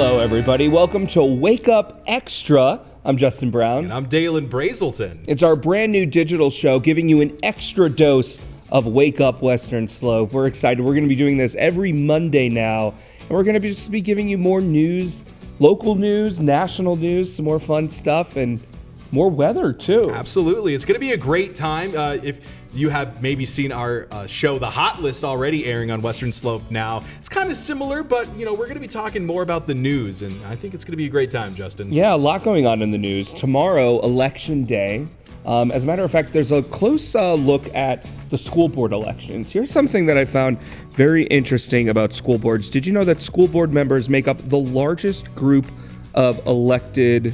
Hello, everybody. Welcome to Wake Up Extra. I'm Justin Brown. And I'm Dalen Brazelton. It's our brand new digital show giving you an extra dose of Wake Up Western Slope. We're excited. We're going to be doing this every Monday now. And we're going to just be giving you more news, local news, national news, some more fun stuff, and more weather, too. Absolutely. It's going to be a great time. If you have maybe seen our show, The Hot List, already airing on Western Slope now. It's kind of similar, but, we're going to be talking more about the news, and I think it's going to be a great time, Justin. Yeah, a lot going on in the news. Tomorrow, Election Day. As a matter of fact, there's a close look at the school board elections. Here's something that I found very interesting about school boards. Did you know that school board members make up the largest group of elected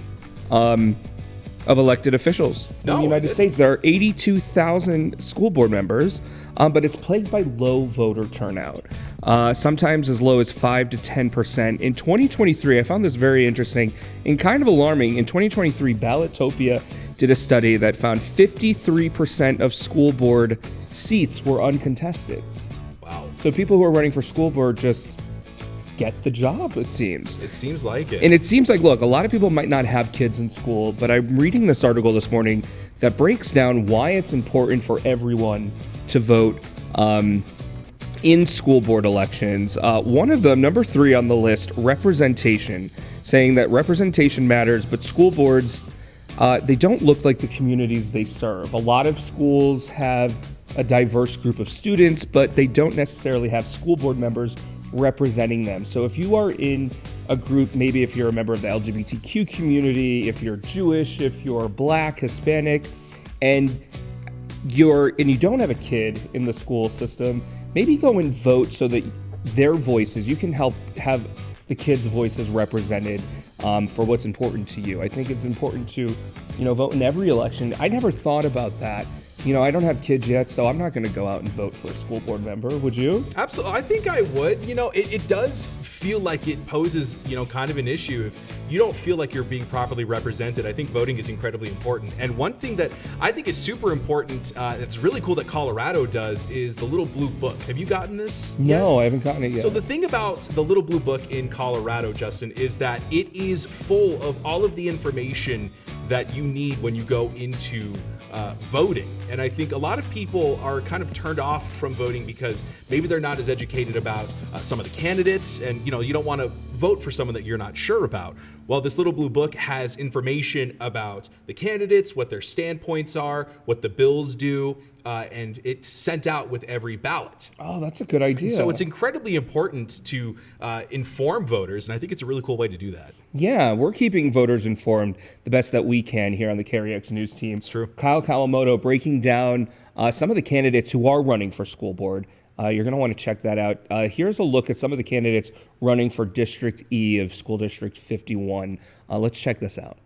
officials in the United States? There are 82,000 school board members, but it's plagued by low voter turnout, sometimes as low as 5 to 10%. In 2023, I found this very interesting and kind of alarming. In 2023, Ballotopia did a study that found 53% of school board seats were uncontested. Wow. So people who are running for school board just get the job, it seems. It seems like it. And it seems like, look, a lot of people might not have kids in school, but I'm reading this article this morning that breaks down why it's important for everyone to vote in school board elections. One of them, number 3 on the list, representation, saying that representation matters, but school boards, they don't look like the communities they serve. A lot of schools have a diverse group of students, but they don't necessarily have school board members representing them. So if you are in a group, maybe if you're a member of the LGBTQ community, if you're Jewish, if you're Black, Hispanic, and you don't have a kid in the school system, maybe go and vote so that their voices, you can help have the kids' voices represented for what's important to you. I think it's important to, vote in every election. I never thought about that. I don't have kids yet, so I'm not going to go out and vote for a school board member. Would you? Absolutely. I think I would. It does feel like it poses, kind of an issue. If you don't feel like you're being properly represented, I think voting is incredibly important. And one thing that I think is super important, that's really cool that Colorado does, is the Little Blue Book. Have you gotten this No, yet? I haven't gotten it yet. So the thing about the Little Blue Book in Colorado, Justin, is that it is full of all of the information that you need when you go into voting. And I think a lot of people are kind of turned off from voting because maybe they're not as educated about some of the candidates, and you don't want to vote for someone that you're not sure about. Well, this Little Blue Book has information about the candidates, what their standpoints are, what the bills do, and it's sent out with every ballot. Oh, that's a good idea. So it's incredibly important to inform voters, and I think it's a really cool way to do that. Yeah, we're keeping voters informed the best that we can here on the KREX News team. It's true. Kyle Kawamoto breaking down some of the candidates who are running for school board. You're going to want to check that out. Here's a look at some of the candidates running for District E of School District 51. Let's check this out.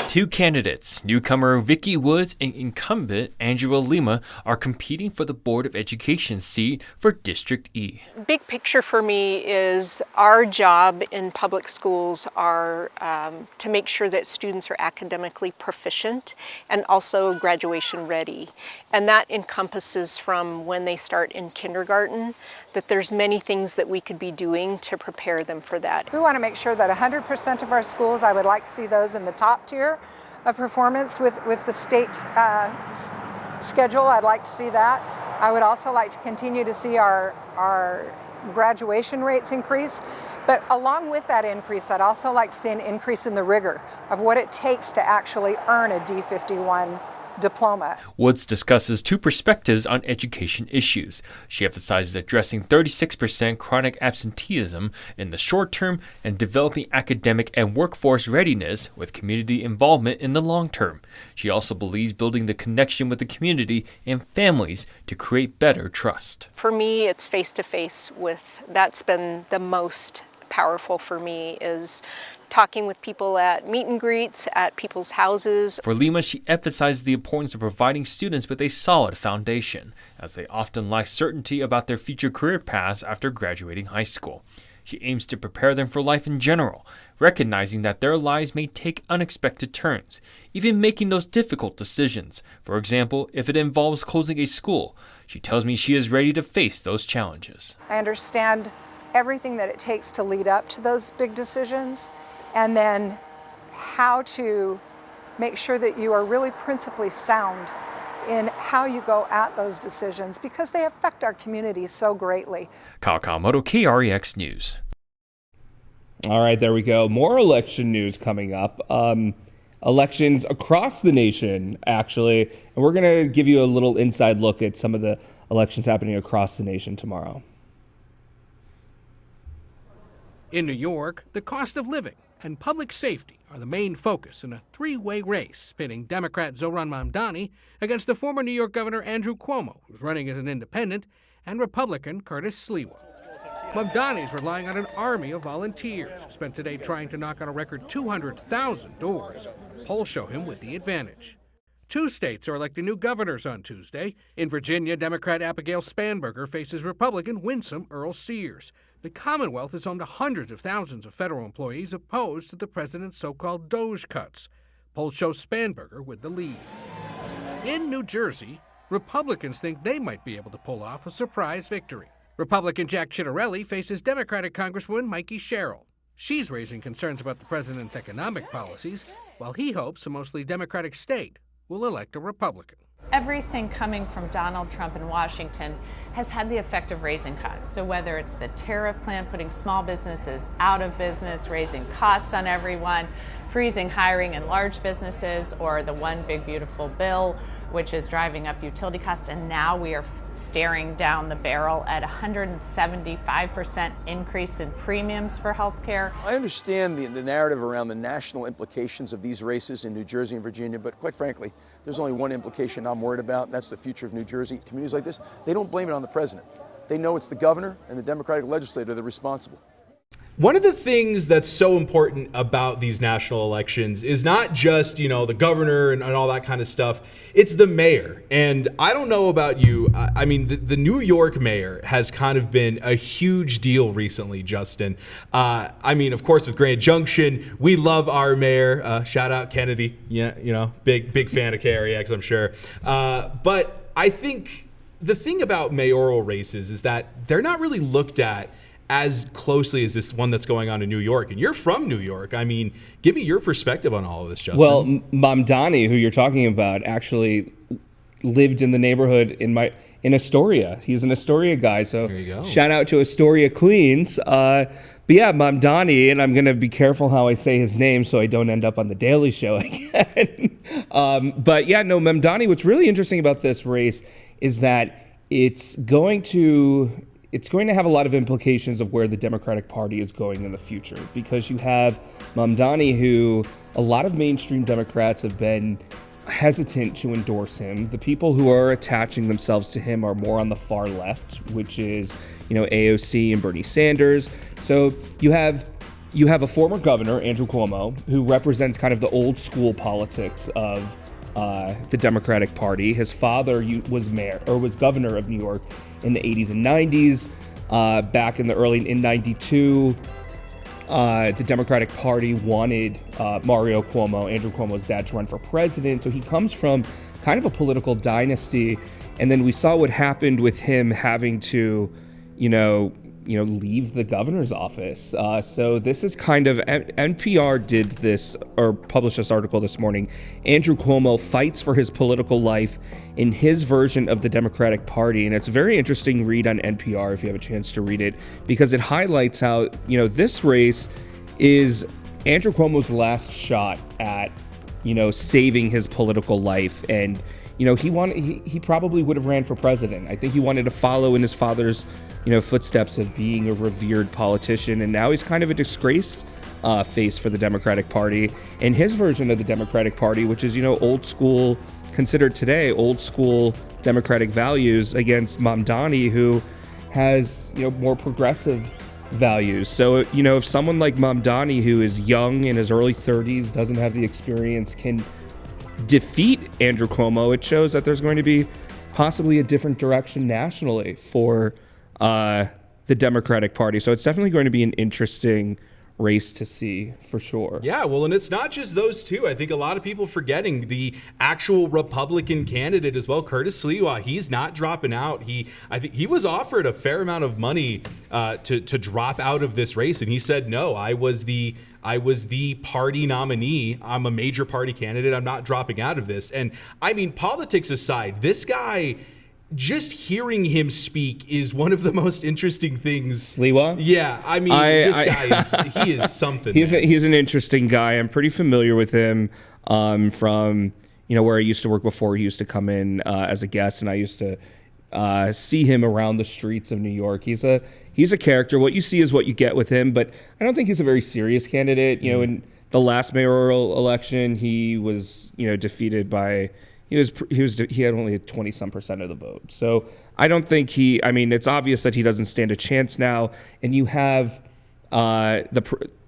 2 candidates, newcomer Vicky Woods and incumbent Angela Lima, are competing for the Board of Education seat for District E. Big picture for me is our job in public schools are to make sure that students are academically proficient and also graduation ready. And that encompasses from when they start in kindergarten, that there's many things that we could be doing to prepare them for that. We want to make sure that 100% of our schools, I would like to see those in the top tier of performance with the state schedule. I'd like to see that. I would also like to continue to see our graduation rates increase. But along with that increase, I'd also like to see an increase in the rigor of what it takes to actually earn a D51 diploma. Woods discusses 2 perspectives on education issues. She emphasizes addressing 36% chronic absenteeism in the short term and developing academic and workforce readiness with community involvement in the long term. She also believes building the connection with the community and families to create better trust. For me, it's face-to-face with, that's been the most powerful for me, is talking with people at meet and greets, at people's houses. For Lima, she emphasizes the importance of providing students with a solid foundation, as they often lack certainty about their future career paths after graduating high school. She aims to prepare them for life in general, recognizing that their lives may take unexpected turns, even making those difficult decisions. For example, if it involves closing a school, she tells me she is ready to face those challenges. I understand everything that it takes to lead up to those big decisions, and then how to make sure that you are really principally sound in how you go at those decisions, because they affect our communities so greatly. Kyle Kawamoto, KREX News. All right, there we go. More election news coming up. Elections across the nation, actually. And we're going to give you a little inside look at some of the elections happening across the nation tomorrow. In New York, the cost of living and public safety are the main focus in a three-way race pitting Democrat Zohran Mamdani against the former New York Governor Andrew Cuomo, who's running as an independent, and Republican Curtis Sliwa. Mamdani's relying on an army of volunteers who spent today trying to knock on a record 200,000 doors. Polls show him with the advantage. 2 states are electing new governors on Tuesday. In Virginia, Democrat Abigail Spanberger faces Republican Winsome Earl Sears. The Commonwealth is home to hundreds of thousands of federal employees opposed to the president's so-called DOGE cuts. Polls show Spanberger with the lead. In New Jersey, Republicans think they might be able to pull off a surprise victory. Republican Jack Ciattarelli faces Democratic Congresswoman Mikey Sherrill. She's raising concerns about the president's economic policies, while he hopes a mostly Democratic state will elect a Republican. Everything coming from Donald Trump in Washington has had the effect of raising costs. So whether it's the tariff plan, putting small businesses out of business, raising costs on everyone, freezing hiring in large businesses, or the one big beautiful bill, which is driving up utility costs, and now we are staring down the barrel at 175% increase in premiums for health care. I understand the narrative around the national implications of these races in New Jersey and Virginia, but quite frankly, there's only one implication I'm worried about, and that's the future of New Jersey. Communities like this, they don't blame it on the president. They know it's the governor and the Democratic legislature that are responsible. One of the things that's so important about these national elections is not just, the governor and all that kind of stuff. It's the mayor. And I don't know about you. I mean, the New York mayor has kind of been a huge deal recently, Justin. I mean, of course, with Grand Junction, we love our mayor. Shout out Kennedy. Yeah, big fan of KREX, I'm sure. But I think the thing about mayoral races is that they're not really looked at as closely as this one that's going on in New York. And you're from New York. I mean, give me your perspective on all of this, Justin. Well, Mamdani, who you're talking about, actually lived in the neighborhood in Astoria. He's an Astoria guy, so there you go. Shout out to Astoria, Queens. But yeah, Mamdani, and I'm going to be careful how I say his name so I don't end up on the Daily Show again. But yeah, no, Mamdani, what's really interesting about this race is that it's going to have a lot of implications of where the Democratic Party is going in the future, because you have Mamdani, who a lot of mainstream Democrats have been hesitant to endorse him. The people who are attaching themselves to him are more on the far left, which is, AOC and Bernie Sanders. So you have a former governor, Andrew Cuomo, who represents kind of the old school politics of the Democratic Party. His father was governor of New York in the 80s and 90s. Back in 92, the Democratic Party wanted Mario Cuomo, Andrew Cuomo's dad, to run for president. So he comes from kind of a political dynasty. And then we saw what happened with him having to, leave the governor's office. So this is kind of, NPR did this, or published this article this morning. Andrew Cuomo fights for his political life in his version of the Democratic Party. And it's a very interesting read on NPR if you have a chance to read it, because it highlights how, this race is Andrew Cuomo's last shot at, saving his political life. And, he probably would have ran for president. I think he wanted to follow in his father's, footsteps of being a revered politician. And now he's kind of a disgraced face for the Democratic Party. And his version of the Democratic Party, which is, old school, considered today old school Democratic values, against Mamdani, who has, more progressive values. So, if someone like Mamdani, who is young, in his early 30s, doesn't have the experience, can defeat Andrew Cuomo, it shows that there's going to be possibly a different direction nationally for the Democratic Party. So it's definitely going to be an interesting race to see for sure. Yeah, well, and it's not just those two. I think a lot of people forgetting the actual Republican candidate as well, Curtis Sliwa. He's not dropping out. I think he was offered a fair amount of money to drop out of this race, and he said no. I was the party nominee. I'm a major party candidate. I'm not dropping out of this. And I mean, politics aside, this guy, just hearing him speak is one of the most interesting things. Sliwa? Yeah, I mean, this guy he is something. He's an interesting guy. I'm pretty familiar with him from where I used to work before. He used to come in as a guest, and I used to see him around the streets of New York. He's a character. What you see is what you get with him, but I don't think he's a very serious candidate. In the last mayoral election, he was defeated by. He had only 20-some% of the vote. So I don't think it's obvious that he doesn't stand a chance now. And you have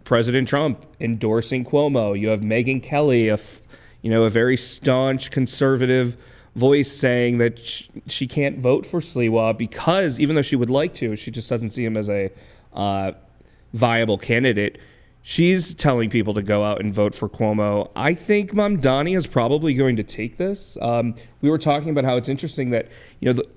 President Trump endorsing Cuomo. You have Megyn Kelly, a very staunch conservative voice, saying that she can't vote for Sliwa because even though she would like to, she just doesn't see him as a viable candidate. She's telling people to go out and vote for Cuomo. I think Mamdani is probably going to take this. We were talking about how it's interesting that,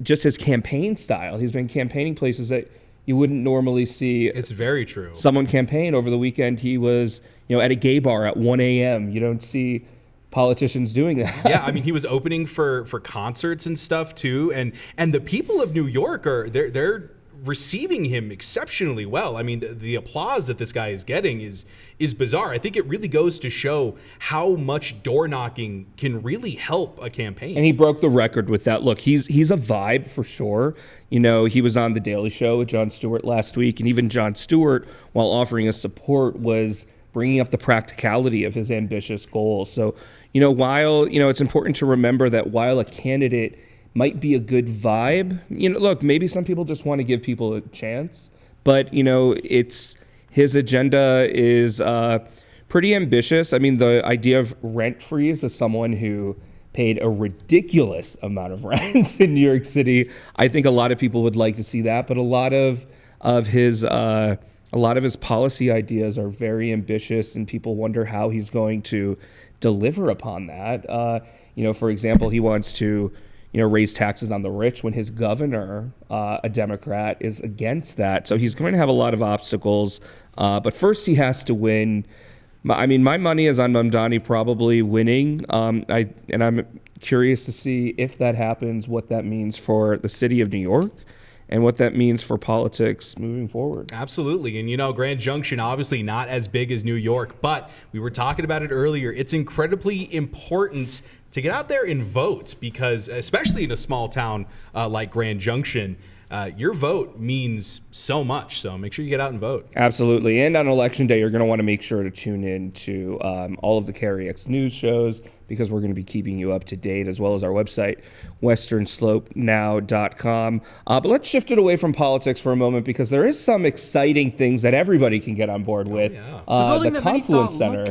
just his campaign style, he's been campaigning places that you wouldn't normally see. It's very true. Someone campaign. Over the weekend, he was, at a gay bar at 1 a.m. You don't see politicians doing that. Yeah, I mean, he was opening for concerts and stuff too. And the people of New York they're receiving him exceptionally well. I mean, the applause that this guy is getting is bizarre. I think it really goes to show how much door knocking can really help a campaign. And he broke the record with that. Look, he's a vibe for sure. He was on The Daily Show with Jon Stewart last week, and even Jon Stewart, while offering his support, was bringing up the practicality of his ambitious goals. So, while, it's important to remember that while a candidate might be a good vibe, look, maybe some people just want to give people a chance, but, it's his agenda is pretty ambitious. I mean, the idea of rent freeze as someone who paid a ridiculous amount of rent in New York City, I think a lot of people would like to see that, but a lot of his policy ideas are very ambitious, and people wonder how he's going to deliver upon that. For example, he wants to raise taxes on the rich when his governor, a Democrat, is against that. So he's going to have a lot of obstacles. But first he has to win. My money is on Mamdani probably winning. I'm curious to see if that happens, what that means for the city of New York and what that means for politics moving forward. Absolutely. And, Grand Junction, obviously not as big as New York, but we were talking about it earlier. It's incredibly important to get out there and vote because, especially in a small town like Grand Junction, your vote means so much. So make sure you get out and vote. Absolutely. And on Election Day, you're going to want to make sure to tune in to all of the KREX news shows because we're going to be keeping you up to date, as well as our website, westernslopenow.com. But let's shift it away from politics for a moment because there is some exciting things that everybody can get on board with. The Confluence Center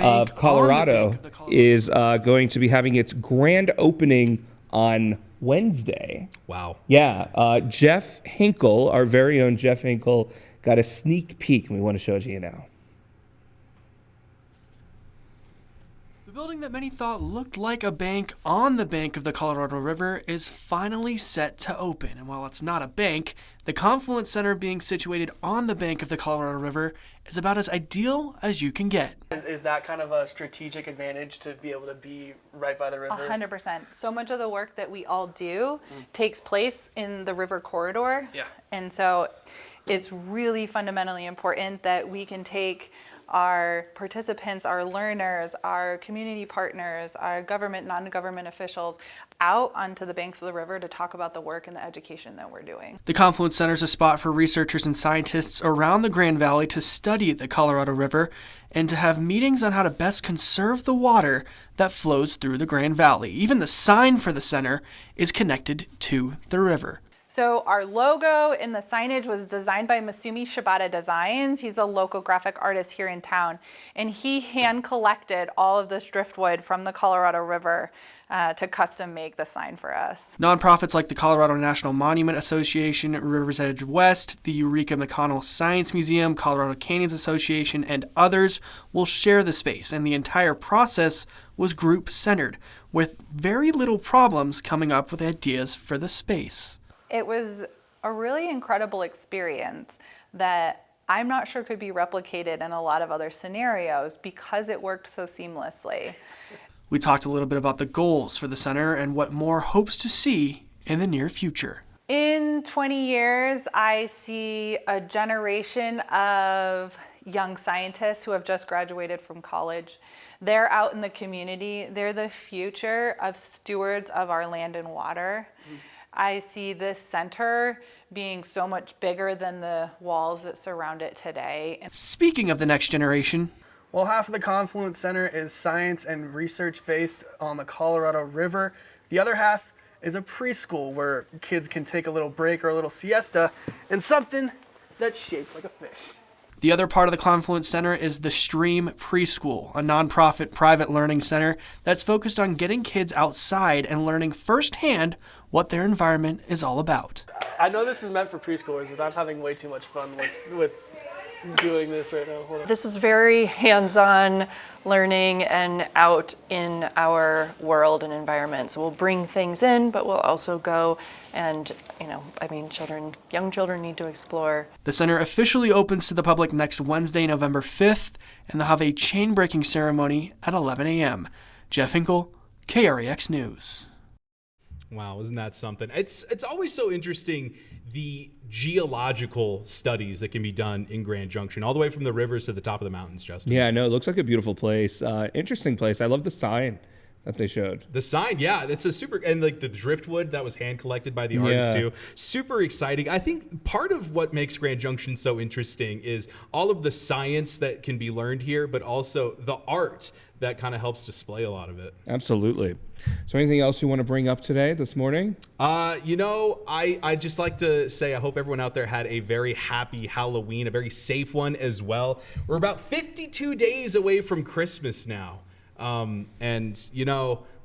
of Colorado is going to be having its grand opening on Wednesday. Wow. Yeah. Jeff Hinkle, our very own Jeff Hinkle, got a sneak peek, and we want to show it to you now. The building that many thought looked like a bank on the bank of the Colorado River is finally set to open. And while it's not a bank, the Confluence Center being situated on the bank of the Colorado River is about as ideal as you can get. Is that kind of a strategic advantage to be able to be right by the river? 100%. So much of the work that we all do takes place in the river corridor. Yeah. And so it's really fundamentally important that we can take our participants, our learners, our community partners, our government, non-government officials out onto the banks of the river to talk about the work and the education that we're doing. The Confluence Center is a spot for researchers and scientists around the Grand Valley to study the Colorado River and to have meetings on how to best conserve the water that flows through the Grand Valley. Even the sign for the center is connected to the river. So our logo and the signage was designed by Masumi Shibata Designs. He's a local graphic artist here in town, and he hand collected all of this driftwood from the Colorado River to custom make the sign for us. Nonprofits like the Colorado National Monument Association, Rivers Edge West, the Eureka McConnell Science Museum, Colorado Canyons Association, and others will share the space, and the entire process was group-centered, with very little problems coming up with ideas for the space. It was a really incredible experience that I'm not sure could be replicated in a lot of other scenarios because it worked so seamlessly. We talked a little bit about the goals for the center and what Moore hopes to see in the near future. In 20 years, I see a generation of young scientists who have just graduated from college. They're out in the community. They're the future of stewards of our land and water. I see this center being so much bigger than the walls that surround it today. Speaking of the next generation, Well, half of the Confluence Center is science and research based on the Colorado River. The other half is a preschool where kids can take a little break or a little siesta in something that's shaped like a fish. the other part of the Confluence Center is the Stream Preschool, a nonprofit private learning center that's focused on getting kids outside and learning firsthand what their environment is all about. I know this is meant for preschoolers, but I'm having way too much fun with doing this right now. Hold on. This is very hands-on learning and out in our world and environment. So we'll bring things in, but we'll also go and, young children need to explore. The center officially opens to the public next Wednesday, November 5th, and they'll have a chain-breaking ceremony at 11 a.m. Jeff Hinkle, KREX News. Wow, isn't that something? It's always so interesting, the geological studies that can be done in Grand Junction, all the way from the rivers to the top of the mountains, Justin. Yeah, no, it looks like a beautiful place. Interesting place. I love the sign that they showed. The sign, yeah, it's a super, and like the driftwood that was hand collected by the artists too. Super exciting. I think part of what makes Grand Junction so interesting is all of the science that can be learned here, but also the art that kind of helps display a lot of it. Absolutely. So anything else you want to bring up today, this morning? I just like to say I hope everyone out there had a very happy Halloween, a very safe one as well. We're about 52 days away from Christmas now.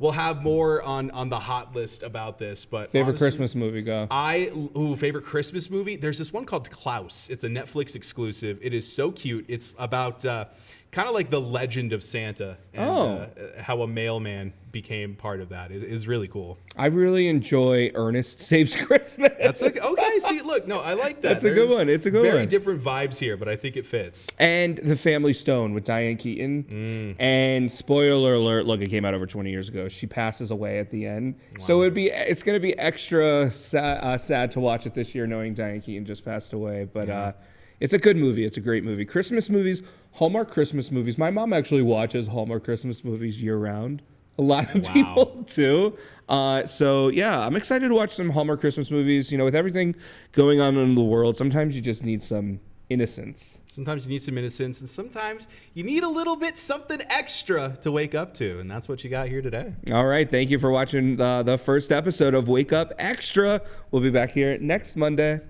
We'll have more on the hot list about this. But Favorite honestly, Christmas movie, go. Favorite Christmas movie? There's this one called Klaus. It's a Netflix exclusive. It is so cute. It's about kind of like the legend of Santa and how a mailman became part of that. Is really cool. I really enjoy Ernest Saves Christmas. That's like, okay, see, look, no, I like that. That's a good one. It's a good one. Very different vibes here, but I think it fits. And The Family Stone with Diane Keaton. And spoiler alert, look, it came out over 20 years ago. She passes away at the end. Wow. So it's going to be extra sad to watch it this year knowing Diane Keaton just passed away. But it's a good movie. It's a great movie. Christmas movies, Hallmark Christmas movies. My mom actually watches Hallmark Christmas movies year-round. A lot of people too. I'm excited to watch some Hallmark Christmas movies. With everything going on in the world, sometimes you just need some innocence. Sometimes you need some innocence, and sometimes you need a little bit something extra to wake up to, and that's what you got here today. All right. Thank you for watching the first episode of Wake Up Extra. We'll be back here next Monday.